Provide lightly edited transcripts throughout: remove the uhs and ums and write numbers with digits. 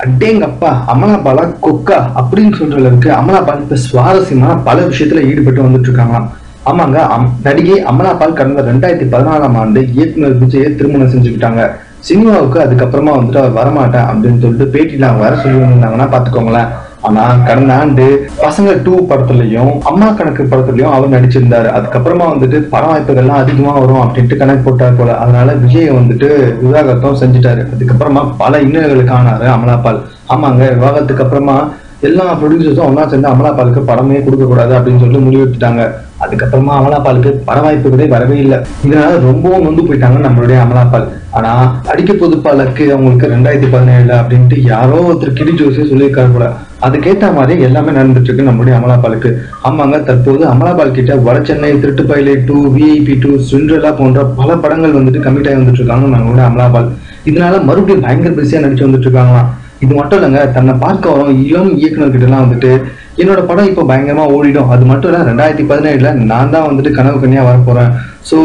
அடேங்கப்பா அமலாபாலா கொக்கா அப்படின்னு சொல்ற அளவுக்கு அமலாபால் இப்ப சுவாரஸ்யமான பல விஷயத்துல ஈடுபட்டு வந்துட்டு இருக்காங்களாம். ஆமாங்க, நடிகை அமலாபால் கடந்த 2014ஆம் ஆண்டு இயக்குனர் விஜயை திருமணம் செஞ்சுக்கிட்டாங்க. சினிமாவுக்கு அதுக்கப்புறமா வந்துட்டு அவர் வரமாட்டேன் அப்படின்னு சொல்லிட்டு பேட்டியில அவங்க வர சொல்லி வந்திருந்தாங்கன்னா பாத்துக்கோங்களேன். ஆனா கடந்த ஆண்டு பசங்க 2 படத்துலயும் அம்மா கணக்கு படத்துலயும் அவர் நடிச்சிருந்தாரு. அதுக்கப்புறமா வந்துட்டு பட வாய்ப்புகள்லாம் அதிகமா வரும் அப்படின்ட்டு கணக்கு போட்டார் போல. அதனால விஜய் வந்துட்டு விவாகரத்தும் செஞ்சுட்டாரு. அதுக்கப்புறமா பல இன்னல்களுக்கு ஆனாரு அமலாபால். ஆமாங்க, விவாகரத்துக்கு அப்புறமா எல்லா ப்ரொடியூசர்ஸும் ஒன்னா சேர்ந்து அமலாபாலுக்கு படமே கொடுக்க கூடாது அப்படின்னு சொல்லிட்டு முடிவெடுத்துட்டாங்க. அதுக்கப்புறமா அமலாபாலுக்கு பட வாய்ப்புகளே வரவே இல்லை. இதனால ரொம்பவும் நொந்து போயிட்டாங்க நம்மளுடைய அமலாபால். ஆனா அடிக்க பொதுப்பாலுக்கு அவங்களுக்கு 2017 அப்படின்ட்டு யாரோ ஒருத்தர் கிடி ஜோசியும் சொல்லியிருக்காரு போல. அதுக்கேற்ற மாதிரி எல்லாமே நடந்துட்டு இருக்கு நம்மளுடைய அமலாபாலுக்கு. ஆமாங்க, தற்போது அமலாபால் கிட்ட வட சென்னை, திருட்டு பைலட் 2, VIP 2, சிண்ட்ரெல்லா போன்ற பல படங்கள் வந்துட்டு கமிட் ஆகி வந்துட்டு இருக்காங்க நம்மளுடைய அமலாபால். இதனால மறுபடியும் பயங்கர பிஸியா நடிச்சு வந்துட்டு இருக்காங்களாம். இது மட்டும் இல்லைங்க, தன்னை பார்க்க வரும் இளம் இயக்குநர்கிட்ட எல்லாம் வந்துட்டு என்னோட படம் இப்போ பயங்கரமா ஓடிடும், அது மட்டும் இல்ல 2017 நான் தான் வந்துட்டு கனவு கன்னியா வரப்போறேன், ஸோ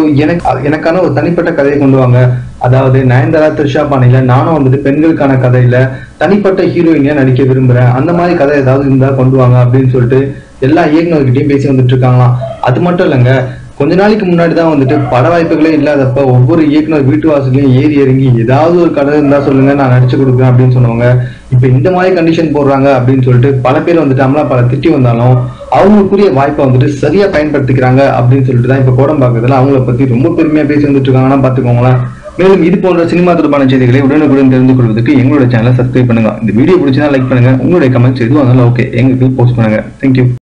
எனக்கான ஒரு தனிப்பட்ட கதையை கொண்டு வாங்க, அதாவது நயன்தாரா த்ரிஷா பாணியில நானும் வந்துட்டு பெண்களுக்கான கதையில தனிப்பட்ட ஹீரோயினியா நடிக்க விரும்புறேன், அந்த மாதிரி கதை ஏதாவது இருந்தா கொண்டு வாங்க அப்படின்னு சொல்லிட்டு எல்லா இயக்குநர்கிட்டையும் பேசி வந்துட்டு இருக்காங்களாம். அது மட்டும் இல்லைங்க, கொஞ்ச நாளைக்கு முன்னாடி தான் வந்துட்டு பட வாய்ப்புகளே இல்லாதப்ப ஒவ்வொரு இயக்குனர் வீட்டு வாசலையும் ஏறி இறங்கி ஏதாவது ஒரு கதை இருந்தா சொல்லுங்க நான் நடிச்சு கொடுக்குறேன் அப்படின்னு சொன்னவங்க இப்ப இந்த மாதிரி கண்டிஷன் போடுறாங்க அப்படின்னு சொல்லிட்டு பல பேர் வந்துட்டு அமலாபாலை திட்டி வந்தாலும் அவங்களுக்குரிய வாய்ப்பை வந்துட்டு சரியா பயன்படுத்திக்கிறாங்க அப்படின்னு சொல்லிட்டு தான் இப்ப கோடம்பாக்கத்துல அவங்கள பத்தி ரொம்ப பெருமையா பேசி வந்துட்டு இருக்காங்கன்னா பாத்துக்கோங்களேன். மேலும் இது போன்ற சினிமா தொடர்பான செய்திகளை உடனுக்குடன் தெரிந்து கொள்வதற்கு எங்களோட சேனலை சப்ஸ்கிரைப் பண்ணுங்க. இந்த வீடியோ பிடிச்சா லைக் பண்ணுங்க. உங்களுடைய கமெண்ட்ஸ் எதுவும் அதனால ஓகே எங்களுக்கு போஸ்ட் பண்ணுங்க. தேங்க்யூ.